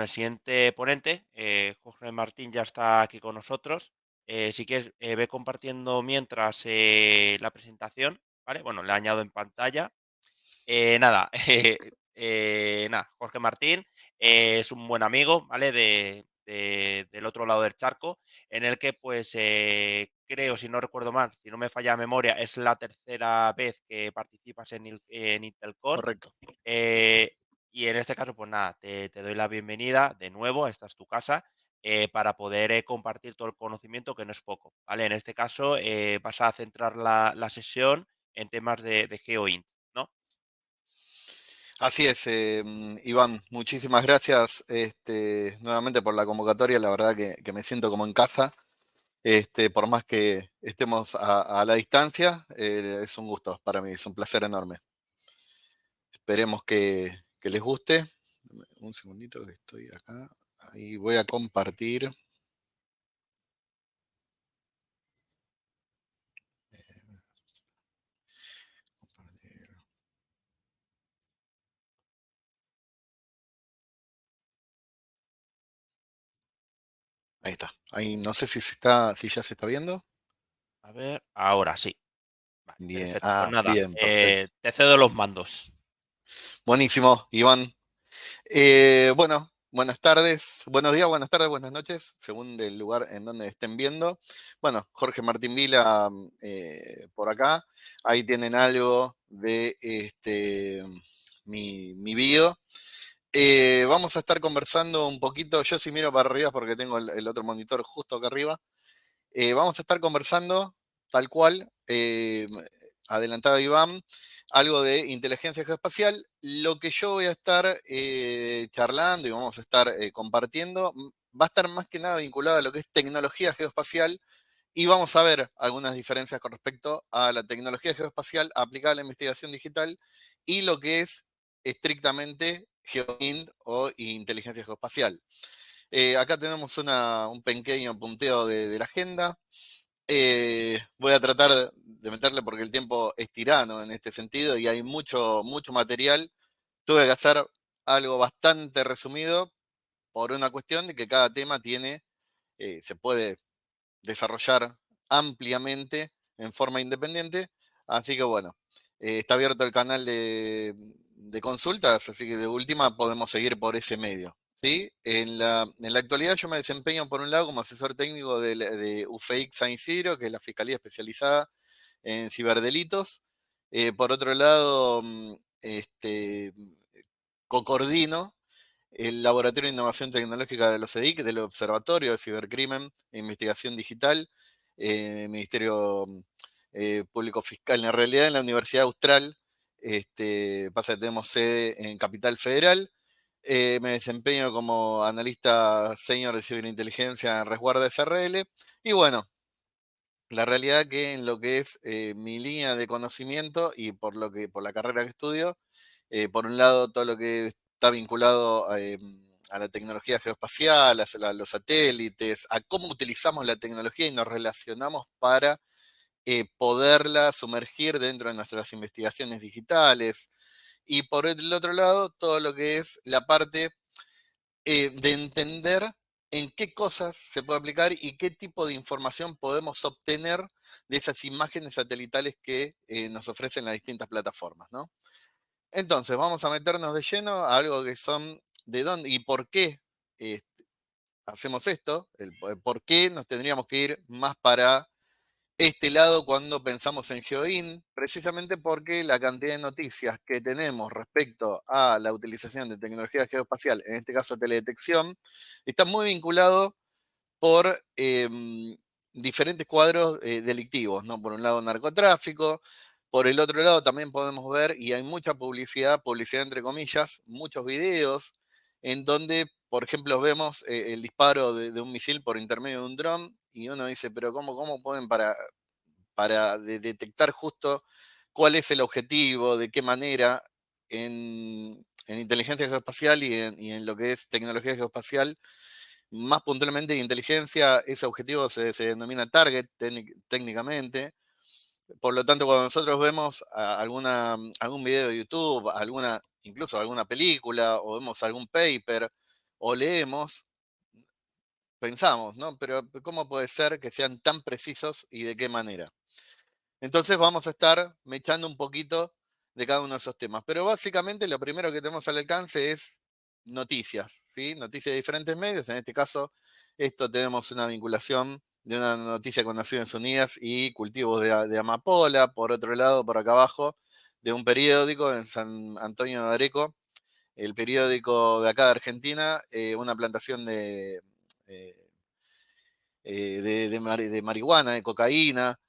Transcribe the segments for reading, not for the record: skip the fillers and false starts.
con el siguiente ponente. Jorge Martín ya está aquí con nosotros. Si quieres, ve compartiendo mientras la presentación, ¿vale? Bueno, le añado en pantalla. Nada, nada, Jorge Martín es un buen amigo, ¿vale? Del otro lado del charco, en el que, pues, creo, si no recuerdo mal, si no me falla la memoria, es la tercera vez que participas en Intelcon. Correcto. Eh, y en este caso, pues nada, te doy la bienvenida de nuevo, esta es tu casa, para poder compartir todo el conocimiento, que no es poco, ¿vale? En este caso, vas a centrar la sesión en temas de GeoInt, ¿no? Así es, Iván, muchísimas gracias nuevamente por la convocatoria. La verdad que me siento como en casa, por más que estemos a la distancia, es un gusto para mí, es un placer enorme. Esperemos que les guste. Dame un segundito que estoy acá. Ahí voy a compartir. Ahí está. Ahí no sé si ya se está viendo. A ver, ahora sí. Vale, Bien, perfecto. Pues nada, bien, perfecto. te cedo los mandos. Buenísimo, Iván. Bueno, buenas tardes, buenos días, buenas tardes, buenas noches, según el lugar en donde estén viendo. Bueno, Jorge Martín Vila por acá. Ahí tienen algo de mi bio. Vamos a estar conversando un poquito. Yo sí miro para arriba porque tengo el otro monitor justo acá arriba. Vamos a estar conversando tal cual, adelantado Iván, algo de inteligencia geoespacial. Lo que yo voy a estar charlando y vamos a estar compartiendo va a estar más que nada vinculado a lo que es tecnología geoespacial y vamos a ver algunas diferencias con respecto a la tecnología geoespacial aplicada a la investigación digital y lo que es estrictamente GeoInt o inteligencia geoespacial. Acá tenemos un pequeño punteo de la agenda. Voy a tratar de meterle porque el tiempo es tirano en este sentido y hay mucho material. Tuve que hacer algo bastante resumido por una cuestión de que cada tema se puede desarrollar ampliamente en forma independiente. Así que bueno, está abierto el canal de consultas, así que de última podemos seguir por ese medio. ¿Sí? En la actualidad yo me desempeño por un lado como asesor técnico de UFEIC San Isidro, que es la Fiscalía Especializada en Ciberdelitos. Por otro lado, coordino el Laboratorio de Innovación Tecnológica de los EDIC, del Observatorio de Cibercrimen e Investigación Digital, Ministerio Público Fiscal. En realidad, en la Universidad Austral, pasa que tenemos sede en Capital Federal. Me desempeño como analista senior de ciberinteligencia en Resguarda SRL. Y bueno, la realidad que en lo que es mi línea de conocimiento y por la carrera que estudio, por un lado todo lo que está vinculado a la tecnología geoespacial, a los satélites, a cómo utilizamos la tecnología y nos relacionamos para poderla sumergir dentro de nuestras investigaciones digitales. Y por el otro lado, todo lo que es la parte de entender en qué cosas se puede aplicar y qué tipo de información podemos obtener de esas imágenes satelitales que nos ofrecen las distintas plataformas, ¿no? Entonces, vamos a meternos de lleno a algo que son de dónde y por qué eh, hacemos esto, por qué nos tendríamos que ir más para este lado cuando pensamos en GeoIN, precisamente porque la cantidad de noticias que tenemos respecto a la utilización de tecnología geoespacial, en este caso teledetección, está muy vinculado por diferentes cuadros delictivos, ¿no? Por un lado narcotráfico, por el otro lado también podemos ver, y hay mucha publicidad entre comillas, muchos videos en donde, por ejemplo, vemos el disparo de un misil por intermedio de un dron y uno dice, pero ¿cómo pueden para detectar justo cuál es el objetivo, de qué manera en inteligencia geoespacial y en lo que es tecnología geoespacial, más puntualmente de inteligencia, ese objetivo se denomina target técnicamente. Por lo tanto, cuando nosotros vemos algún video de YouTube, incluso alguna película, o vemos algún paper, o leemos, pensamos, ¿no? Pero ¿cómo puede ser que sean tan precisos y de qué manera? Entonces vamos a estar mechando un poquito de cada uno de esos temas. Pero básicamente lo primero que tenemos al alcance es noticias, ¿sí? Noticias de diferentes medios. En este caso, esto tenemos una vinculación de una noticia con Naciones Unidas y cultivos de amapola. Por otro lado, por acá abajo, de un periódico en San Antonio de Areco, el periódico de acá de Argentina, una plantación eh, de marihuana, de cocaína.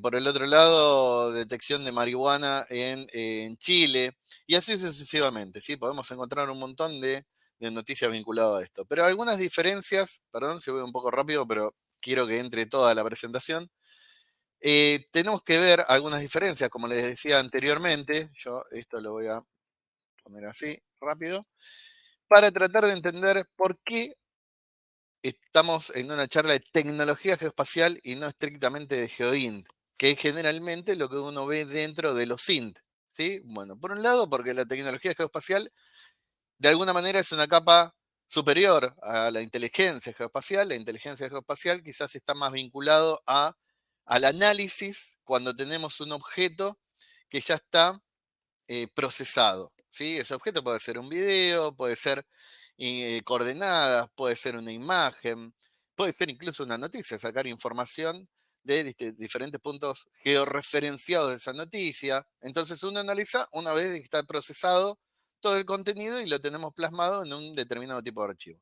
Por el otro lado, detección de marihuana en Chile, y así sucesivamente, ¿sí? Podemos encontrar un montón de noticias vinculadas a esto. Pero algunas diferencias, perdón si voy un poco rápido, pero quiero que entre toda la presentación. Tenemos que ver algunas diferencias, como les decía anteriormente, yo esto lo voy a poner así rápido, para tratar de entender por qué estamos en una charla de tecnología geoespacial y no estrictamente de GeoINT, que es generalmente lo que uno ve dentro de los INT, ¿sí? Bueno, por un lado, porque la tecnología geoespacial de alguna manera es una capa superior a la inteligencia geoespacial. La inteligencia geoespacial quizás está más vinculado al análisis cuando tenemos un objeto que ya está procesado, ¿sí? Ese objeto puede ser un video, puede ser coordenadas, puede ser una imagen, puede ser incluso una noticia, sacar información de diferentes puntos georreferenciados de esa noticia. Entonces uno analiza una vez que está procesado todo el contenido y lo tenemos plasmado en un determinado tipo de archivo.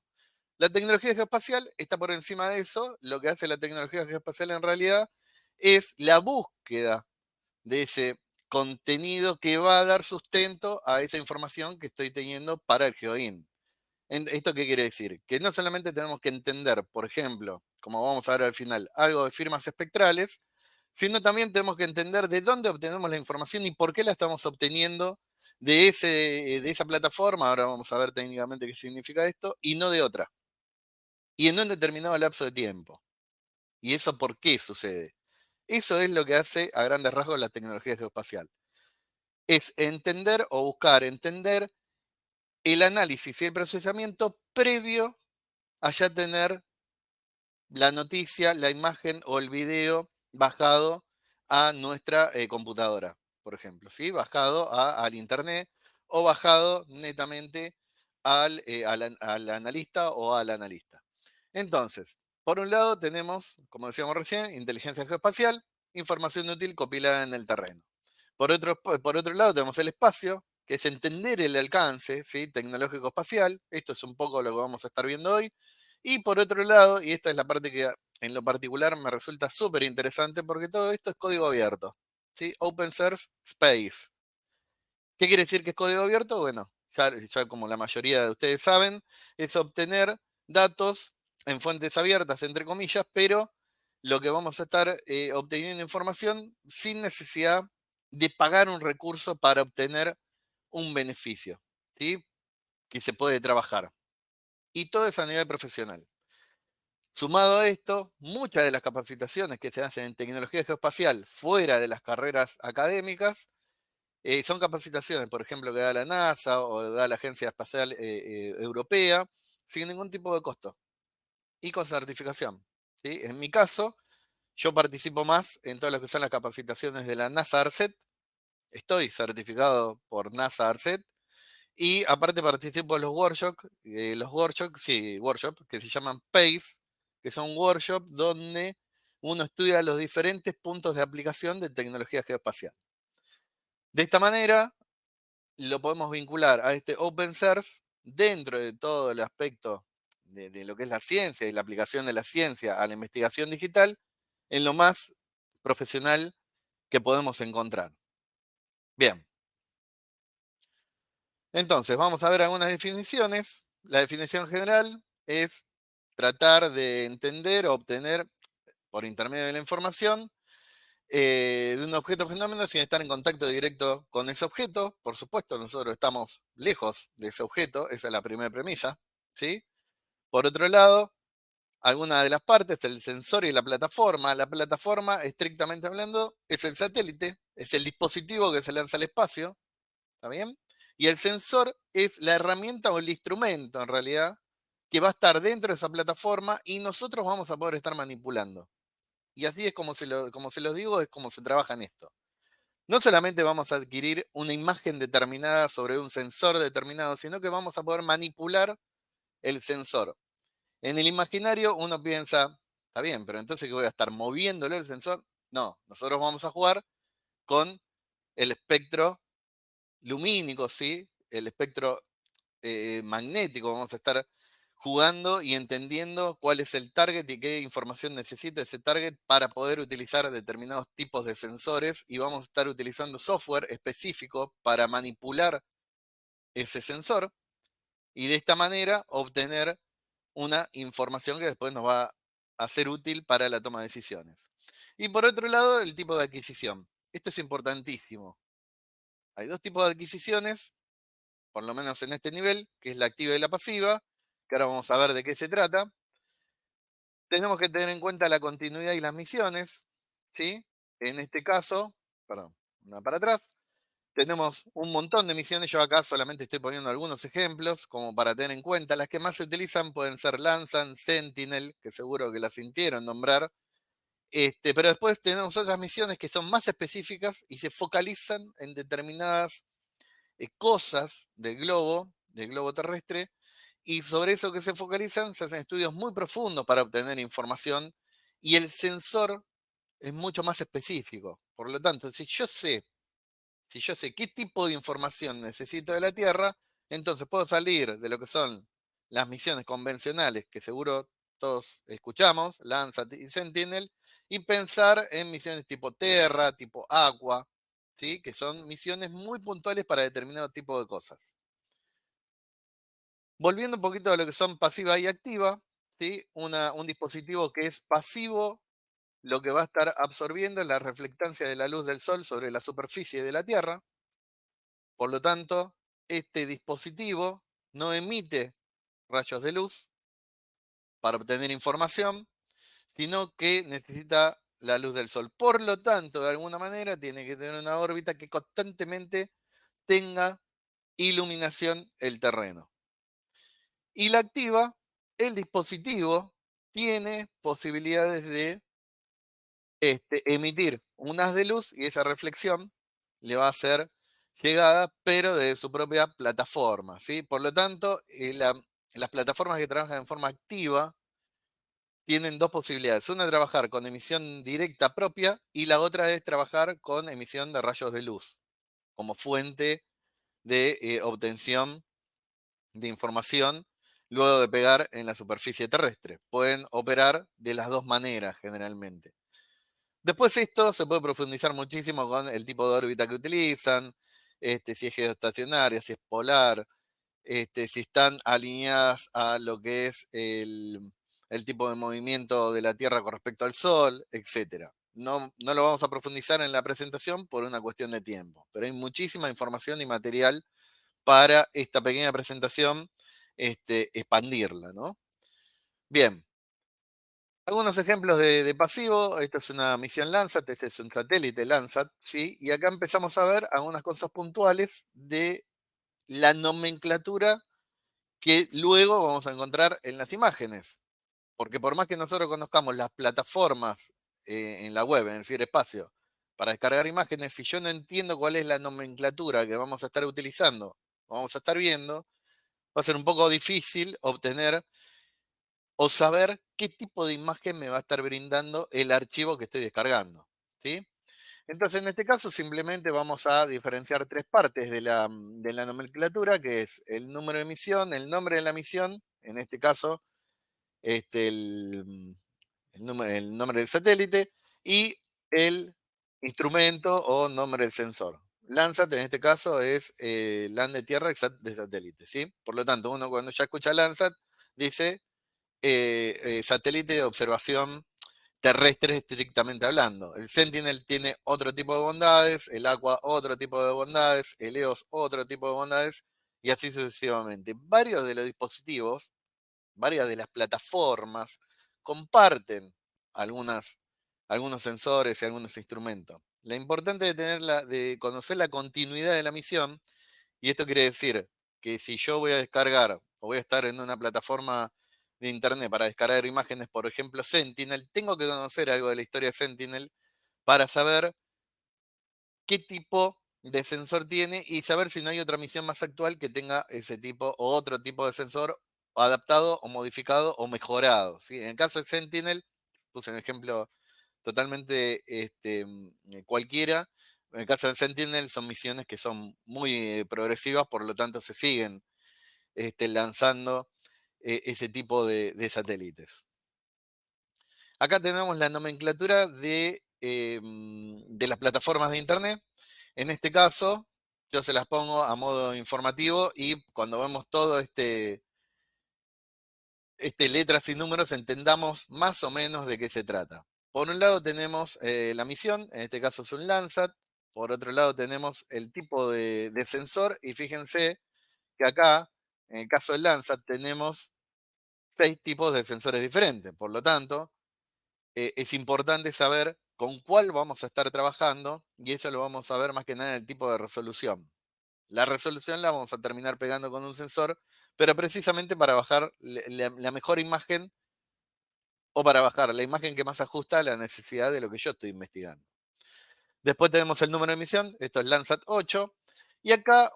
La tecnología geoespacial está por encima de eso. Lo que hace la tecnología geoespacial en realidad es la búsqueda de ese contenido que va a dar sustento a esa información que estoy teniendo para el GeoINT. ¿Esto qué quiere decir? Que no solamente tenemos que entender, por ejemplo, como vamos a ver al final, algo de firmas espectrales, sino también tenemos que entender de dónde obtenemos la información y por qué la estamos obteniendo de esa plataforma. Ahora vamos a ver técnicamente qué significa esto, y no de otra. Y en un determinado lapso de tiempo. ¿Y eso por qué sucede? Eso es lo que hace a grandes rasgos la tecnología geoespacial. Es entender o buscar entender el análisis y el procesamiento previo a ya tener la noticia, la imagen o el video bajado a nuestra computadora, por ejemplo, ¿sí? Bajado al internet o bajado netamente al analista o al analista. Entonces, por un lado tenemos, como decíamos recién, inteligencia geoespacial, información útil compilada en el terreno. Por otro lado tenemos el espacio, que es entender el alcance, ¿sí? Tecnológico espacial. Esto es un poco lo que vamos a estar viendo hoy. Y por otro lado, y esta es la parte que en lo particular me resulta súper interesante porque todo esto es código abierto, ¿sí? Open Source Space. ¿Qué quiere decir que es código abierto? Bueno, ya como la mayoría de ustedes saben, es obtener datos en fuentes abiertas, entre comillas, pero lo que vamos a estar obteniendo información sin necesidad de pagar un recurso para obtener un beneficio, ¿sí? Que se puede trabajar. Y todo es a nivel profesional. Sumado a esto, muchas de las capacitaciones que se hacen en tecnología geoespacial fuera de las carreras académicas son capacitaciones, por ejemplo, que da la NASA o da la Agencia Espacial Europea, sin ningún tipo de costo y con certificación, ¿sí? En mi caso, yo participo más en todo lo que son las capacitaciones de la NASA ARCET, estoy certificado por NASA ARCET y aparte participo en los workshops que se llaman PACE, que son workshops donde uno estudia los diferentes puntos de aplicación de tecnología geoespacial. De esta manera, lo podemos vincular a este open source dentro de todo el aspecto de lo que es la ciencia y la aplicación de la ciencia a la investigación digital en lo más profesional que podemos encontrar. Bien, entonces vamos a ver algunas definiciones. La definición general es tratar de entender o obtener por intermedio de la información de un objeto o fenómeno sin estar en contacto directo con ese objeto. Por supuesto, nosotros estamos lejos de ese objeto, esa es la primera premisa, ¿sí? Por otro lado, alguna de las partes, el sensor y la plataforma. La plataforma, estrictamente hablando, es el satélite, es el dispositivo que se lanza al espacio, ¿está bien? Y el sensor es la herramienta o el instrumento, en realidad, que va a estar dentro de esa plataforma y nosotros vamos a poder estar manipulando. Y así es como se los digo, es como se trabaja en esto. No solamente vamos a adquirir una imagen determinada sobre un sensor determinado, sino que vamos a poder manipular el sensor. En el imaginario uno piensa, está bien, pero entonces que voy a estar moviéndole el sensor. No, nosotros vamos a jugar con el espectro lumínico, ¿sí? El espectro magnético, vamos a estar jugando y entendiendo cuál es el target y qué información necesita ese target para poder utilizar determinados tipos de sensores y vamos a estar utilizando software específico para manipular ese sensor y de esta manera obtener una información que después nos va a ser útil para la toma de decisiones. Y por otro lado, el tipo de adquisición. Esto es importantísimo. Hay dos tipos de adquisiciones, por lo menos en este nivel, que es la activa y la pasiva, que ahora vamos a ver de qué se trata. Tenemos que tener en cuenta la continuidad y las misiones, ¿sí? En este caso, perdón, una para atrás, tenemos un montón de misiones. Yo acá solamente estoy poniendo algunos ejemplos como para tener en cuenta. Las que más se utilizan pueden ser Lanzan, Sentinel, que seguro que las sintieron nombrar. Pero después tenemos otras misiones que son más específicas y se focalizan en determinadas cosas del globo terrestre, y sobre eso que se focalizan se hacen estudios muy profundos para obtener información y el sensor es mucho más específico. Por lo tanto, si yo sé qué tipo de información necesito de la Tierra, entonces puedo salir de lo que son las misiones convencionales que seguro todos escuchamos, Landsat y Sentinel, y pensar en misiones tipo Terra, tipo Aqua, ¿sí? Que son misiones muy puntuales para determinado tipo de cosas. Volviendo un poquito a lo que son pasiva y activa, ¿sí? Un dispositivo que es pasivo, lo que va a estar absorbiendo es la reflectancia de la luz del sol sobre la superficie de la Tierra. Por lo tanto, este dispositivo no emite rayos de luz para obtener información, sino que necesita la luz del sol. Por lo tanto, de alguna manera, tiene que tener una órbita que constantemente tenga iluminación el terreno. Y la activa, el dispositivo tiene posibilidades de emitir un haz de luz y esa reflexión le va a ser llegada, pero de su propia plataforma, ¿sí? Por lo tanto, las plataformas que trabajan en forma activa tienen dos posibilidades. Una es trabajar con emisión directa propia y la otra es trabajar con emisión de rayos de luz como fuente de obtención de información luego de pegar en la superficie terrestre. Pueden operar de las dos maneras generalmente. Después esto se puede profundizar muchísimo con el tipo de órbita que utilizan, si es geoestacionaria, si es polar, si están alineadas a lo que es el tipo de movimiento de la Tierra con respecto al Sol, etcétera. No, no lo vamos a profundizar en la presentación por una cuestión de tiempo, pero hay muchísima información y material para esta pequeña presentación, expandirla, ¿no? Bien, algunos ejemplos de pasivo. Esto es una misión Landsat, este es un satélite Landsat, ¿sí? Y acá empezamos a ver algunas cosas puntuales de la nomenclatura que luego vamos a encontrar en las imágenes. Porque por más que nosotros conozcamos las plataformas en la web, en el ciberespacio, para descargar imágenes, si yo no entiendo cuál es la nomenclatura que vamos a estar utilizando, vamos a estar viendo, va a ser un poco difícil obtener o saber qué tipo de imagen me va a estar brindando el archivo que estoy descargando, ¿sí? Entonces, en este caso, simplemente vamos a diferenciar tres partes de la nomenclatura, que es el número de misión, el nombre de la misión, en este caso, este, el, el nombre del satélite y el instrumento o nombre del sensor. Landsat, en este caso, es LAN de tierra de satélite, ¿sí? Por lo tanto, uno cuando ya escucha Landsat, dice satélite de observación terrestre estrictamente hablando. El Sentinel tiene otro tipo de bondades, el Aqua otro tipo de bondades, el EOS otro tipo de bondades y así sucesivamente. Varios de los dispositivos, varias de las plataformas comparten algunos sensores y algunos instrumentos. Lo importante de conocer la continuidad de la misión Y esto quiere decir que si yo voy a descargar o voy a estar en una plataforma de internet para descargar imágenes, por ejemplo, Sentinel, tengo que conocer algo de la historia de Sentinel para saber qué tipo de sensor tiene y saber si no hay otra misión más actual que tenga ese tipo o otro tipo de sensor adaptado o modificado o mejorado, ¿sí? En el caso de Sentinel, puse un ejemplo totalmente cualquiera. En el caso de Sentinel son misiones que son muy progresivas, por lo tanto se siguen lanzando ese tipo satélites. Acá tenemos la nomenclatura de las plataformas de Internet. En este caso, yo se las pongo a modo informativo y cuando vemos todo letras y números entendamos más o menos de qué se trata. Por un lado tenemos la misión, en este caso es un Landsat. Por otro lado tenemos el tipo de sensor y fíjense que acá, en el caso del Landsat, tenemos 6 tipos de sensores diferentes. Por lo tanto, es importante saber con cuál vamos a estar trabajando y eso lo vamos a ver más que nada en el tipo de resolución. La resolución la vamos a terminar pegando con un sensor, pero precisamente para bajar la mejor imagen o para bajar la imagen que más ajusta a la necesidad de lo que yo estoy investigando. Después tenemos el número de emisión, esto es Landsat 8, y acá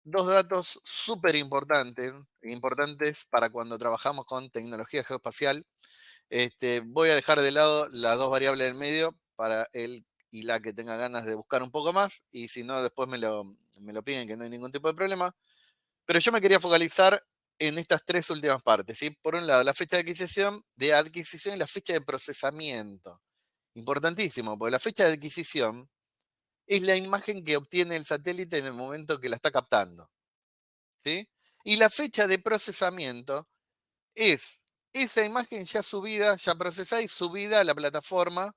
dos datos súper importantes para cuando trabajamos con tecnología geoespacial. Voy a dejar de lado las dos variables del medio para él y la que tenga ganas de buscar un poco más, y si no, después me lo piden, que no hay ningún tipo de problema. Pero yo me quería focalizar en estas tres últimas partes, ¿sí? Por un lado, la fecha de adquisición y la fecha de procesamiento. Importantísimo, porque la fecha de adquisición es la imagen que obtiene el satélite en el momento que la está captando, ¿sí? Y la fecha de procesamiento es esa imagen ya subida, ya procesada y subida a la plataforma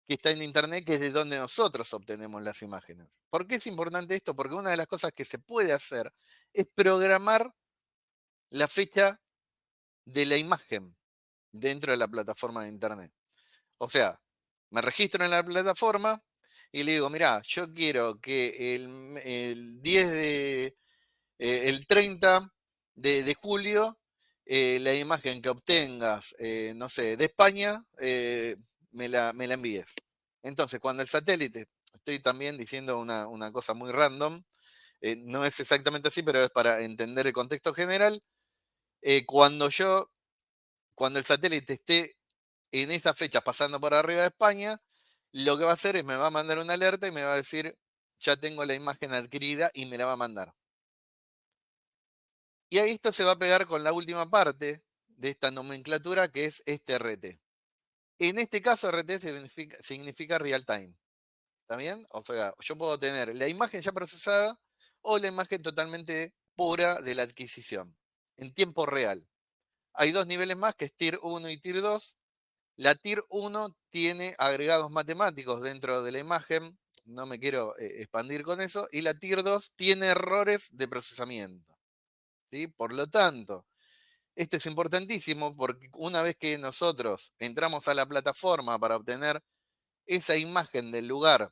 que está en internet, que es de donde nosotros obtenemos las imágenes. ¿Por qué es importante esto? Porque una de las cosas que se puede hacer es programar la fecha de la imagen dentro de la plataforma de internet. O sea, me registro en la plataforma y le digo, mira, yo quiero que el 10 el 30 de julio, la imagen que obtengas, no sé, de España, me la envíes. Entonces, cuando el satélite, estoy también diciendo una cosa muy random, no es exactamente así, pero es para entender el contexto general. eh, cuando yo, cuando el satélite esté en esa fecha pasando por arriba de España, lo que va a hacer es me va a mandar una alerta y me va a decir, ya tengo la imagen adquirida y me la va a mandar. Y ahí esto se va a pegar con la última parte de esta nomenclatura que es este RT. En este caso RT significa real time. ¿Está bien? O sea, yo puedo tener la imagen ya procesada o la imagen totalmente pura de la adquisición, en tiempo real. Hay dos niveles más, que es Tier 1 y Tier 2. La Tier 1 tiene agregados matemáticos dentro de la imagen, no me quiero expandir con eso, y la Tier 2 tiene errores de procesamiento, ¿sí? Por lo tanto, esto es importantísimo porque una vez que nosotros entramos a la plataforma para obtener esa imagen del lugar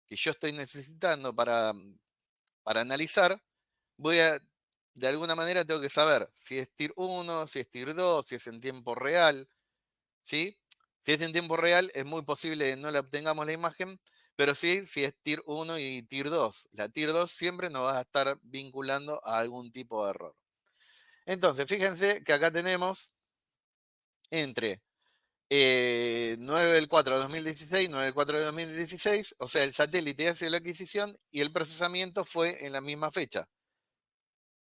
que yo estoy necesitando para analizar, de alguna manera tengo que saber si es Tier 1, si es Tier 2, si es en tiempo real, ¿sí? Si es en tiempo real, es muy posible que no le obtengamos la imagen, pero sí si es Tier 1 y Tier 2. La Tier 2 siempre nos va a estar vinculando a algún tipo de error. Entonces, fíjense que acá tenemos entre 9 del 4 de 2016, 9 del 4 de 2016, o sea, el satélite hace la adquisición y el procesamiento fue en la misma fecha.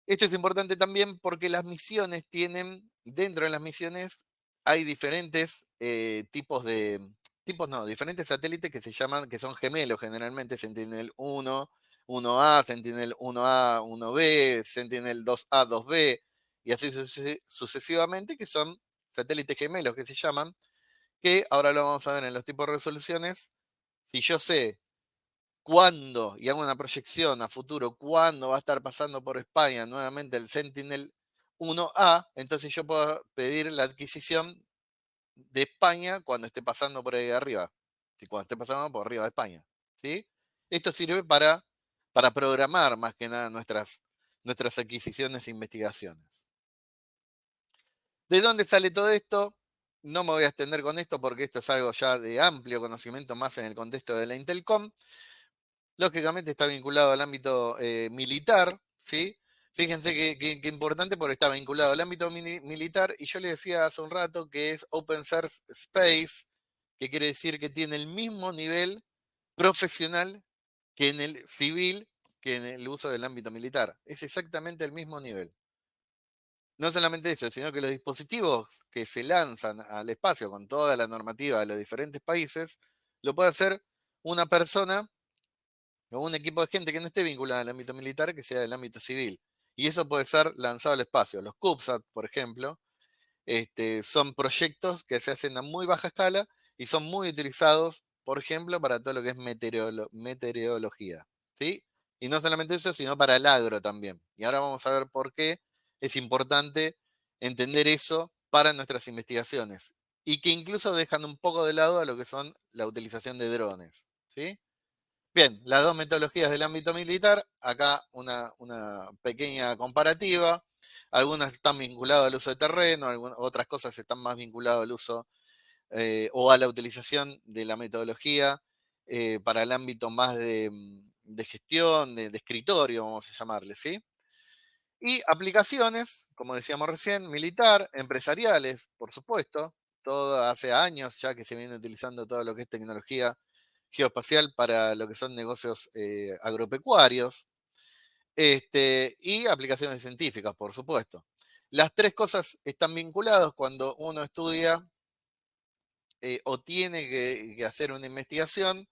Esto es importante también porque dentro de las misiones hay diferentes tipos no, diferentes satélites que se llaman, que son gemelos generalmente, Sentinel 1, 1A, Sentinel 1A, 1B, Sentinel 2A, 2B, y así sucesivamente, que son satélites gemelos que se llaman, que ahora lo vamos a ver en los tipos de resoluciones. Si yo sé cuándo, y hago una proyección a futuro, cuándo va a estar pasando por España nuevamente el Sentinel 1A, entonces yo puedo pedir la adquisición de España cuando esté pasando por ahí arriba, cuando esté pasando por arriba de España, ¿sí? Esto sirve para para programar más que nada nuestras adquisiciones e investigaciones. ¿De dónde sale todo esto? No me voy a extender con esto porque esto es algo ya de amplio conocimiento más en el contexto de la Intelcom. Lógicamente está vinculado al ámbito militar, ¿sí? Fíjense que importante porque está vinculado al ámbito militar y yo le decía hace un rato que es Open Source Space, que quiere decir que tiene el mismo nivel profesional que en el civil, que en el uso del ámbito militar. Es exactamente el mismo nivel. No solamente eso, sino que los dispositivos que se lanzan al espacio con toda la normativa de los diferentes países, lo puede hacer una persona o un equipo de gente que no esté vinculada al ámbito militar, que sea del ámbito civil. Y eso puede ser lanzado al espacio. Los CubeSat, por ejemplo, son proyectos que se hacen a muy baja escala y son muy utilizados, por ejemplo, para todo lo que es meteorología. ¿Sí? Y no solamente eso, sino para el agro también. Y ahora vamos a ver por qué es importante entender eso para nuestras investigaciones. Y que incluso dejan un poco de lado a lo que son la utilización de drones. ¿Sí? Bien, las dos metodologías del ámbito militar, acá una pequeña comparativa. Algunas están vinculadas al uso de terreno, otras cosas están más vinculadas al uso o a la utilización de la metodología para el ámbito más de gestión, de escritorio, vamos a llamarle, ¿sí? Y aplicaciones, como decíamos recién, militar, empresariales, por supuesto. Todo hace años ya que se viene utilizando todo lo que es tecnología geoespacial para lo que son negocios agropecuarios, y aplicaciones científicas, por supuesto. Las tres cosas están vinculadas cuando uno estudia o tiene que hacer una investigación.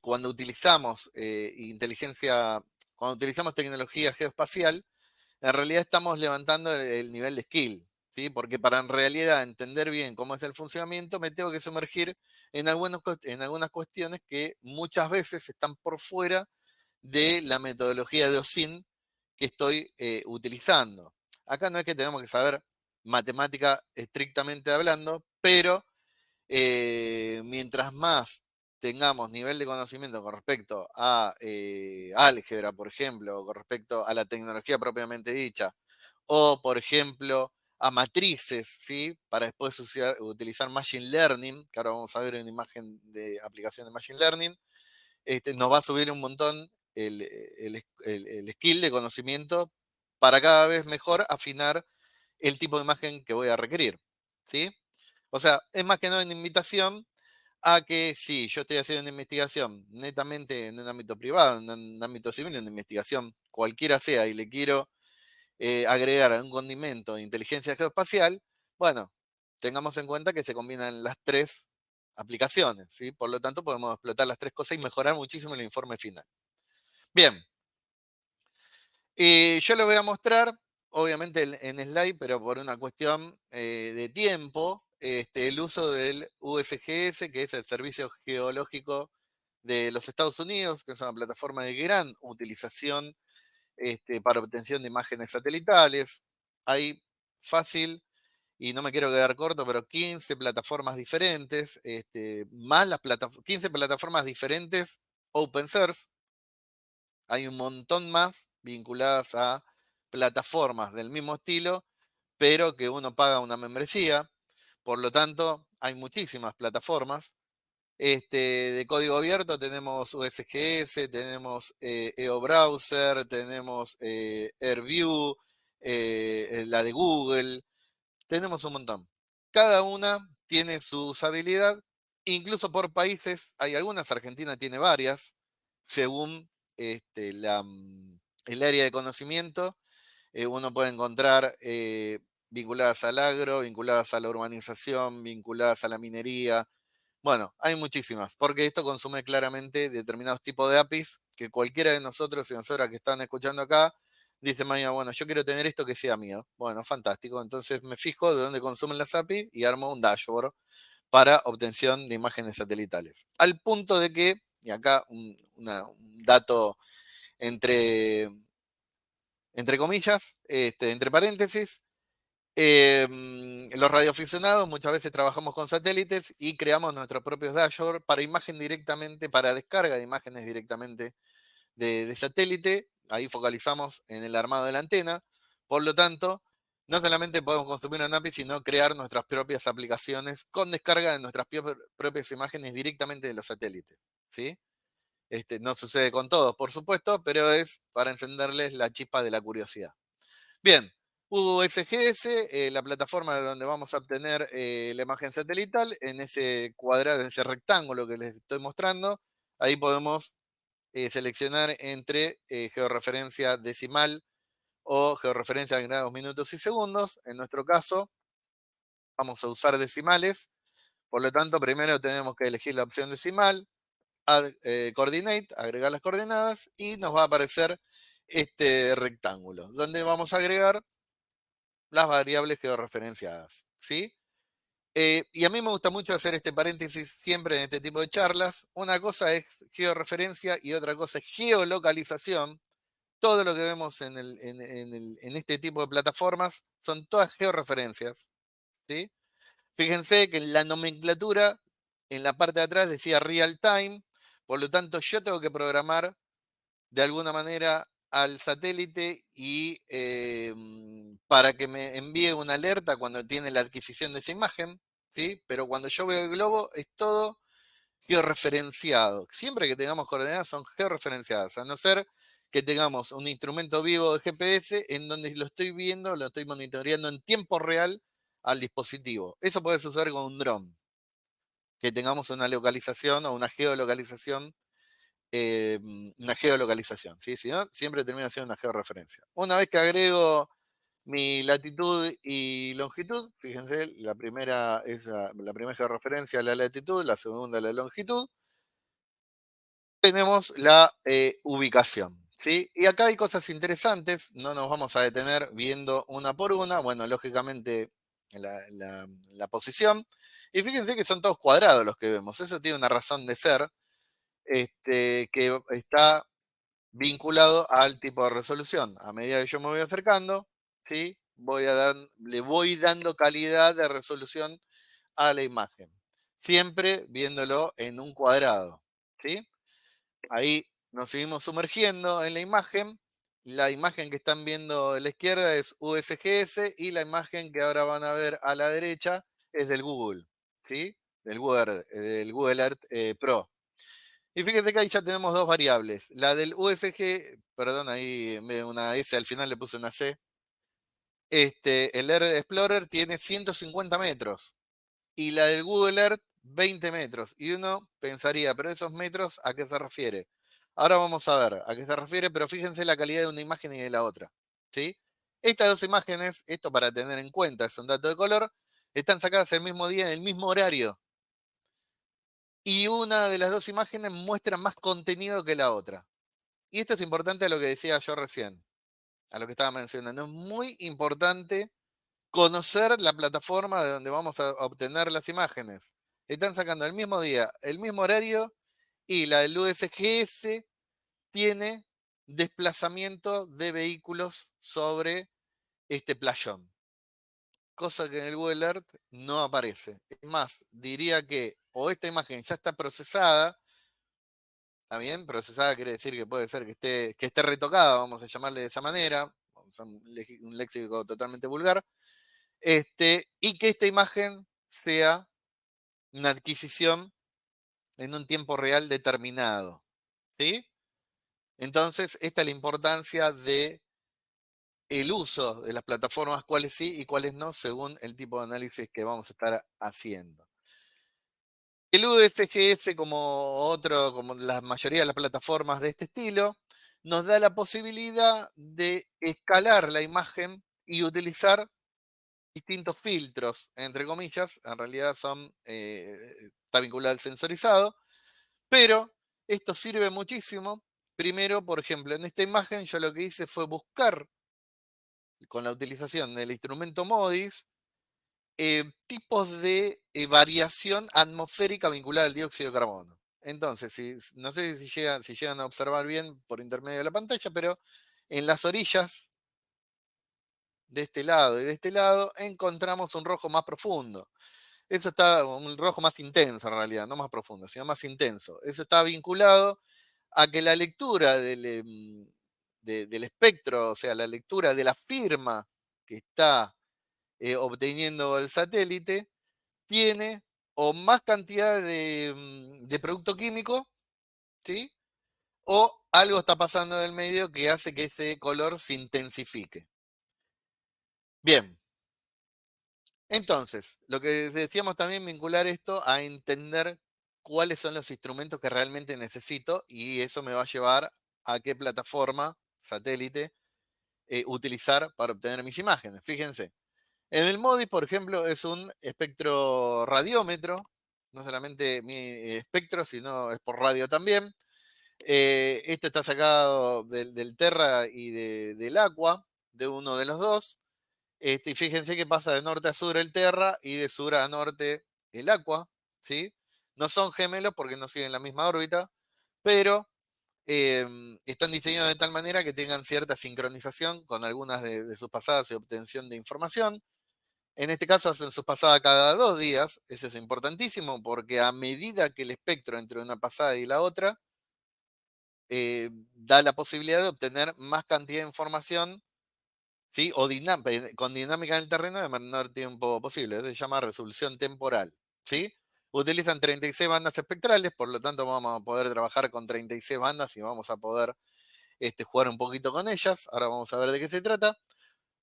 Cuando utilizamos inteligencia, cuando utilizamos tecnología geoespacial, en realidad estamos levantando el nivel de skill, ¿sí? Porque para en realidad entender bien cómo es el funcionamiento, me tengo que sumergir en algunas cuestiones que muchas veces están por fuera de la metodología de OSINT que estoy utilizando. Acá no es que tengamos que saber matemática estrictamente hablando, pero mientras más tengamos nivel de conocimiento con respecto a álgebra, por ejemplo, o con respecto a la tecnología propiamente dicha, o por ejemplo a matrices, ¿sí? Para después utilizar Machine Learning, que ahora vamos a ver una imagen de aplicación de Machine Learning, nos va a subir un montón el skill de conocimiento para cada vez mejor afinar el tipo de imagen que voy a requerir, ¿sí? O sea, es más que nada una invitación a que si yo estoy haciendo una investigación netamente en un ámbito privado, en un ámbito civil, una investigación cualquiera sea, y le quiero agregar algún condimento de inteligencia geoespacial, bueno, tengamos en cuenta que se combinan las tres aplicaciones, ¿sí? Por lo tanto, podemos explotar las tres cosas y mejorar muchísimo el informe final. Bien, yo le voy a mostrar, obviamente en slide, pero por una cuestión de tiempo, el uso del USGS, que es el Servicio Geológico de los Estados Unidos, que es una plataforma de gran utilización para obtención de imágenes satelitales. Hay fácil, y no me quiero quedar corto, pero 15 plataformas diferentes, más las 15 plataformas diferentes open source. Hay un montón más vinculadas a plataformas del mismo estilo, pero que uno paga una membresía. Por lo tanto, hay muchísimas plataformas. De código abierto tenemos USGS, tenemos EO Browser, tenemos AirView, la de Google, tenemos un montón. Cada una tiene su usabilidad, incluso por países. Hay algunas, Argentina tiene varias, según el área de conocimiento. Uno puede encontrar vinculadas al agro, vinculadas a la urbanización, vinculadas a la minería. Bueno, hay muchísimas, porque esto consume claramente determinados tipos de APIs que cualquiera de nosotros y nosotras que están escuchando acá dice, mañana, bueno, yo quiero tener esto que sea mío. Bueno, fantástico. Entonces me fijo de dónde consumen las APIs y armo un dashboard para obtención de imágenes satelitales. Al punto de que, y acá un dato entre, entre comillas, entre paréntesis, los radioaficionados muchas veces trabajamos con satélites y creamos nuestros propios dashboards para imagen directamente, para descarga de imágenes directamente de satélite, ahí focalizamos en el armado de la antena. Por lo tanto, no solamente podemos consumir una API, sino crear nuestras propias aplicaciones con descarga de nuestras propias imágenes directamente de los satélites. ¿Sí? No sucede con todos, por supuesto, pero es para encenderles la chispa de la curiosidad. Bien, USGS, la plataforma de donde vamos a obtener la imagen satelital, en ese cuadrado, en ese rectángulo que les estoy mostrando, ahí podemos seleccionar entre georreferencia decimal o georreferencia en grados, minutos y segundos. En nuestro caso, vamos a usar decimales. Por lo tanto, primero tenemos que elegir la opción decimal, add coordinate, agregar las coordenadas, y nos va a aparecer este rectángulo, donde vamos a agregar las variables georreferenciadas. ¿Sí? Y a mí me gusta mucho hacer este paréntesis siempre en este tipo de charlas. Una cosa es georreferencia y otra cosa es geolocalización. Todo lo que vemos en este tipo de plataformas son todas georreferencias. ¿Sí? Fíjense que la nomenclatura en la parte de atrás decía real time, por lo tanto yo tengo que programar de alguna manera al satélite y para que me envíe una alerta cuando tiene la adquisición de esa imagen, ¿sí? Pero cuando yo veo el globo es todo georreferenciado. Siempre que tengamos coordenadas son georreferenciadas, a no ser que tengamos un instrumento vivo de GPS en donde lo estoy viendo, lo estoy monitoreando en tiempo real al dispositivo. Eso puede suceder con un dron, que tengamos una localización o una geolocalización, ¿sí? Si no, siempre termina siendo una georreferencia. Una vez que agrego mi latitud y longitud, fíjense, la primera es la primera georreferencia, la latitud, la segunda la longitud, tenemos la ubicación. ¿Sí? Y acá hay cosas interesantes, no nos vamos a detener viendo una por una, bueno, lógicamente la posición, y fíjense que son todos cuadrados los que vemos, eso tiene una razón de ser, que está vinculado al tipo de resolución. A medida que yo me voy acercando, ¿sí? Le voy dando calidad de resolución a la imagen, siempre viéndolo en un cuadrado. ¿Sí? Ahí nos seguimos sumergiendo en la imagen. La imagen que están viendo a la izquierda es USGS y la imagen que ahora van a ver a la derecha es del Google, ¿sí? Del Google Earth Pro. Y fíjate que ahí ya tenemos dos variables. La del USG, perdón, ahí en vez de una S al final le puse una C. El Earth Explorer tiene 150 metros y la del Google Earth 20 metros. Y uno pensaría, pero esos metros, ¿a qué se refiere? Ahora vamos a ver a qué se refiere, pero fíjense la calidad de una imagen y de la otra. ¿Sí? Estas dos imágenes, esto para tener en cuenta, es un dato de color, están sacadas el mismo día, en el mismo horario. Y una de las dos imágenes muestra más contenido que la otra. Y esto es importante a lo que decía yo recién, a lo que estaba mencionando. Es muy importante conocer la plataforma de donde vamos a obtener las imágenes. Están sacando el mismo día, el mismo horario, y la del USGS tiene desplazamiento de vehículos sobre este playón, cosa que en el Google Earth no aparece. Es más, diría que o esta imagen ya está procesada. ¿Está bien? Procesada quiere decir que puede ser que esté retocada, vamos a llamarle de esa manera, vamos a usar un léxico totalmente vulgar, y que esta imagen sea una adquisición en un tiempo real determinado. ¿Sí? Entonces, esta es la importancia de el uso de las plataformas, cuáles sí y cuáles no, según el tipo de análisis que vamos a estar haciendo. El USGS, como la mayoría de las plataformas de este estilo, nos da la posibilidad de escalar la imagen y utilizar distintos filtros, entre comillas, en realidad está vinculado al sensorizado, pero esto sirve muchísimo. Primero, por ejemplo, en esta imagen yo lo que hice fue buscar con la utilización del instrumento MODIS tipos de variación atmosférica vinculada al dióxido de carbono. Entonces, no sé si llegan a observar bien por intermedio de la pantalla, pero en las orillas de este lado y de este lado encontramos un rojo más profundo. Un rojo más intenso en realidad, no más profundo, sino más intenso. Eso está vinculado a que la lectura del espectro, o sea, la lectura de la firma que está obteniendo el satélite, tiene o más cantidad de producto químico, ¿sí? O algo está pasando en el medio que hace que ese color se intensifique. Bien, entonces, lo que decíamos también vincular esto a entender cuáles son los instrumentos que realmente necesito y eso me va a llevar a qué plataforma, satélite, utilizar para obtener mis imágenes. Fíjense, en el MODIS, por ejemplo, es un espectro radiómetro, no solamente mi espectro, sino es por radio también. Esto está sacado del Terra y del Aqua, de uno de los dos. Y fíjense que pasa de norte a sur el Terra y de sur a norte el Aqua, ¿sí? No son gemelos porque no siguen la misma órbita, pero están diseñados de tal manera que tengan cierta sincronización con algunas de sus pasadas y obtención de información. En este caso hacen sus pasadas cada 2 días, eso es importantísimo porque a medida que el espectro entre una pasada y la otra, da la posibilidad de obtener más cantidad de información, ¿sí? O con dinámica en el terreno de menor tiempo posible. Eso se llama resolución temporal, ¿sí? Utilizan 36 bandas espectrales, por lo tanto vamos a poder trabajar con 36 bandas y vamos a poder jugar un poquito con ellas. Ahora vamos a ver de qué se trata.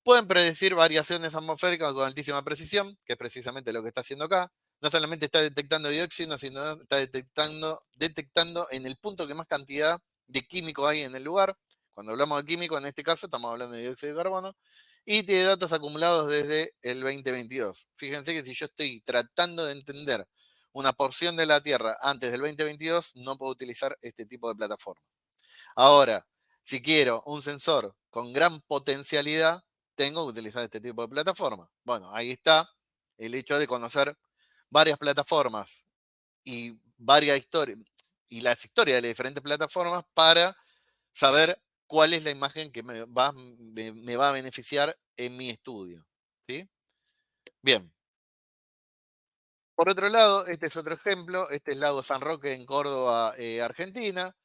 Pueden predecir variaciones atmosféricas con altísima precisión, que es precisamente lo que está haciendo acá. No solamente está detectando dióxido, sino está detectando en el punto que más cantidad de químico hay en el lugar. Cuando hablamos de químico, en este caso estamos hablando de dióxido de carbono. Y tiene datos acumulados desde el 2022. Fíjense que si yo estoy tratando de entender una porción de la Tierra antes del 2022, no puedo utilizar este tipo de plataforma. Ahora, si quiero un sensor con gran potencialidad, tengo que utilizar este tipo de plataforma. Bueno, ahí está el hecho de conocer varias plataformas y varias historias y las historias de las diferentes plataformas para saber cuál es la imagen que me va a beneficiar en mi estudio. ¿Sí? Bien. Por otro lado, este es otro ejemplo, este es Lago San Roque en Córdoba, Argentina.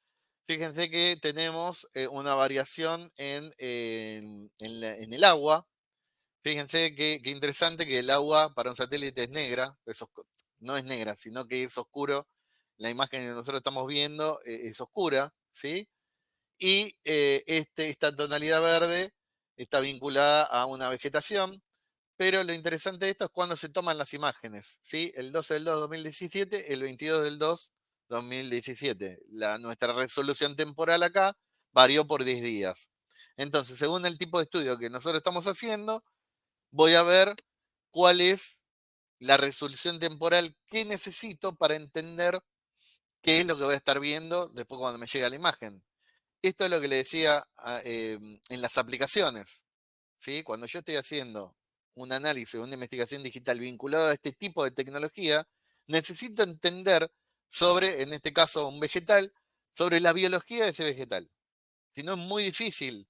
Fíjense que tenemos una variación en el agua. Fíjense qué interesante que el agua para un satélite es negra, no es negra, sino que es oscuro. La imagen que nosotros estamos viendo es oscura, ¿sí? Y esta tonalidad verde está vinculada a una vegetación, pero lo interesante de esto es cuando se toman las imágenes, ¿sí? El 12 del 2 de 2017, el 22 del 2 2017. Nuestra resolución temporal acá varió por 10 días. Entonces, según el tipo de estudio que nosotros estamos haciendo, voy a ver cuál es la resolución temporal que necesito para entender qué es lo que voy a estar viendo después cuando me llega la imagen. Esto es lo que le decía en las aplicaciones. ¿Sí? Cuando yo estoy haciendo un análisis, una investigación digital vinculado a este tipo de tecnología, necesito entender sobre, en este caso, un vegetal, sobre la biología de ese vegetal. Si no, es muy difícil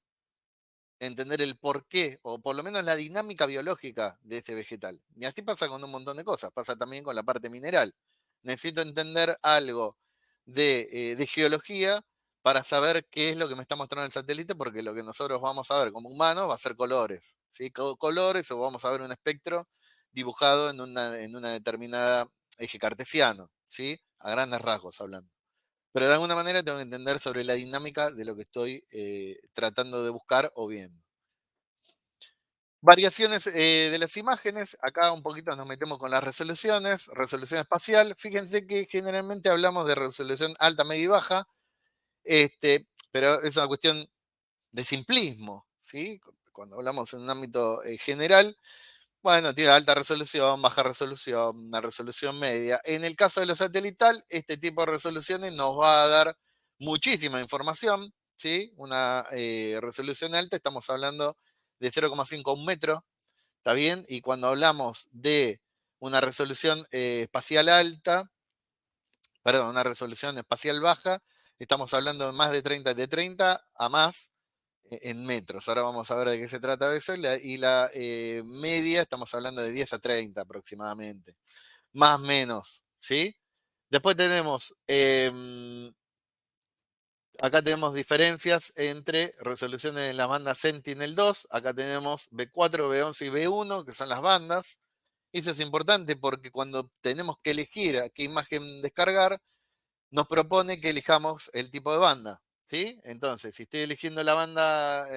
entender el porqué, o por lo menos la dinámica biológica de este vegetal. Y así pasa con un montón de cosas, pasa también con la parte mineral. Necesito entender algo de geología para saber qué es lo que me está mostrando el satélite, porque lo que nosotros vamos a ver como humanos va a ser colores, ¿sí? Colores, o vamos a ver un espectro dibujado en una determinada eje cartesiano, ¿sí? A grandes rasgos hablando. Pero de alguna manera tengo que entender sobre la dinámica de lo que estoy tratando de buscar o viendo. Variaciones de las imágenes, acá un poquito nos metemos con las resoluciones, resolución espacial. Fíjense que generalmente hablamos de resolución alta, media y baja, pero es una cuestión de simplismo, ¿sí? Cuando hablamos en un ámbito general, bueno, tiene alta resolución, baja resolución, una resolución media. En el caso de lo satelital, este tipo de resoluciones nos va a dar muchísima información, ¿sí? Una resolución alta, estamos hablando de 0,5 a 1 metro, ¿está bien? Y cuando hablamos de una resolución espacial alta, perdón, una resolución espacial baja, estamos hablando de 30 a más en metros. Ahora vamos a ver de qué se trata eso. Y la media, estamos hablando de 10 a 30 aproximadamente. Más o menos, ¿sí? Después tenemos Acá tenemos diferencias entre resoluciones en la banda Sentinel-2. Acá tenemos B4, B11 y B1, que son las bandas. Eso es importante porque cuando tenemos que elegir a qué imagen descargar, nos propone que elijamos el tipo de banda, ¿sí? Entonces, si estoy eligiendo la banda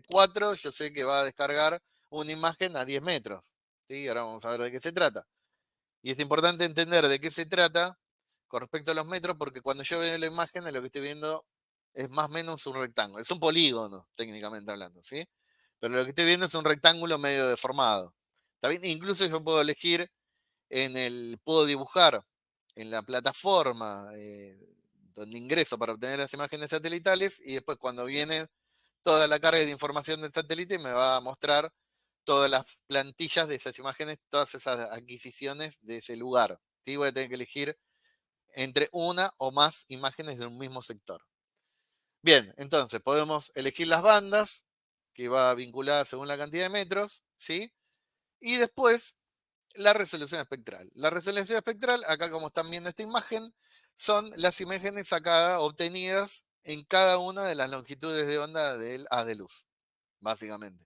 4, yo sé que va a descargar una imagen a 10 metros, ¿sí? Ahora vamos a ver de qué se trata. Y es importante entender de qué se trata con respecto a los metros, porque cuando yo veo la imagen, lo que estoy viendo es más o menos un rectángulo. Es un polígono, técnicamente hablando, ¿sí? Pero lo que estoy viendo es un rectángulo medio deformado. ¿Está bien? Incluso yo puedo elegir puedo dibujar en la plataforma donde ingreso para obtener las imágenes satelitales y después cuando viene toda la carga de información del satélite me va a mostrar todas las plantillas de esas imágenes, todas esas adquisiciones de ese lugar. ¿Sí? Voy a tener que elegir entre una o más imágenes de un mismo sector. Bien, entonces podemos elegir las bandas, que va vinculada según la cantidad de metros, ¿sí? Y después la resolución espectral. La resolución espectral, acá como están viendo esta imagen, son las imágenes sacadas, obtenidas en cada una de las longitudes de onda del haz de luz, básicamente.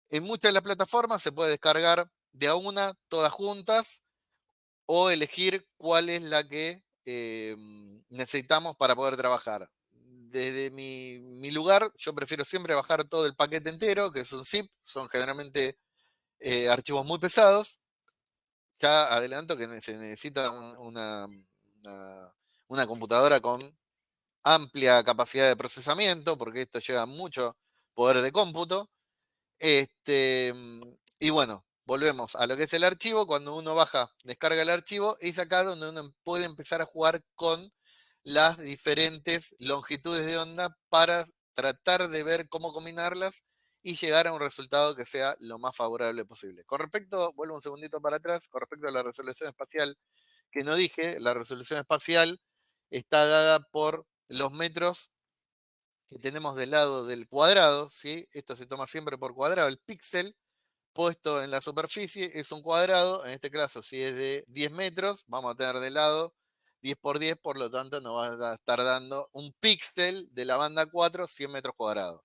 En muchas de las plataformas se puede descargar de a una, todas juntas, o elegir cuál es la que necesitamos para poder trabajar. Desde mi lugar, yo prefiero siempre bajar todo el paquete entero, que es un zip, son generalmente archivos muy pesados. Ya adelanto que se necesita una computadora con amplia capacidad de procesamiento, porque esto lleva mucho poder de cómputo. Este, y bueno, volvemos a lo que es el archivo. Cuando uno baja, descarga el archivo, es acá donde uno puede empezar a jugar con las diferentes longitudes de onda para tratar de ver cómo combinarlas y llegar a un resultado que sea lo más favorable posible. Con respecto, vuelvo un segundito para atrás, con respecto a la resolución espacial que no dije, la resolución espacial está dada por los metros que tenemos del lado del cuadrado, ¿sí? Esto se toma siempre por cuadrado, el píxel puesto en la superficie es un cuadrado, en este caso si es de 10 metros, vamos a tener de lado 10 por 10, por lo tanto nos va a estar dando un píxel de la banda 4, 100 metros cuadrados.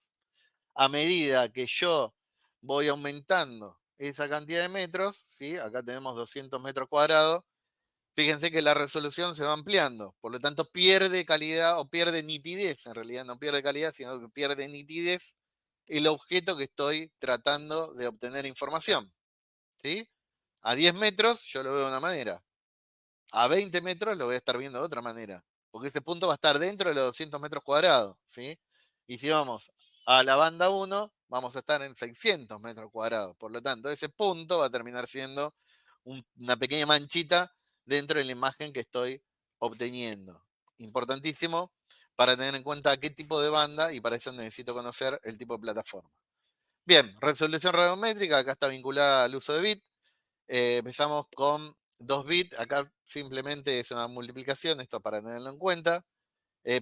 A medida que yo voy aumentando esa cantidad de metros, ¿sí? Acá tenemos 200 metros cuadrados, fíjense que la resolución se va ampliando, por lo tanto pierde calidad o pierde nitidez, en realidad no pierde calidad, sino que pierde nitidez el objeto que estoy tratando de obtener información, ¿sí? A 10 metros yo lo veo de una manera, a 20 metros lo voy a estar viendo de otra manera, porque ese punto va a estar dentro de los 200 metros cuadrados, ¿sí? Y si vamos a la banda 1, vamos a estar en 600 metros cuadrados, por lo tanto ese punto va a terminar siendo una pequeña manchita dentro de la imagen que estoy obteniendo. Importantísimo para tener en cuenta qué tipo de banda, y para eso necesito conocer el tipo de plataforma. Bien, resolución radiométrica, acá está vinculada al uso de bit. Empezamos con 2 bits, acá simplemente es una multiplicación, esto para tenerlo en cuenta,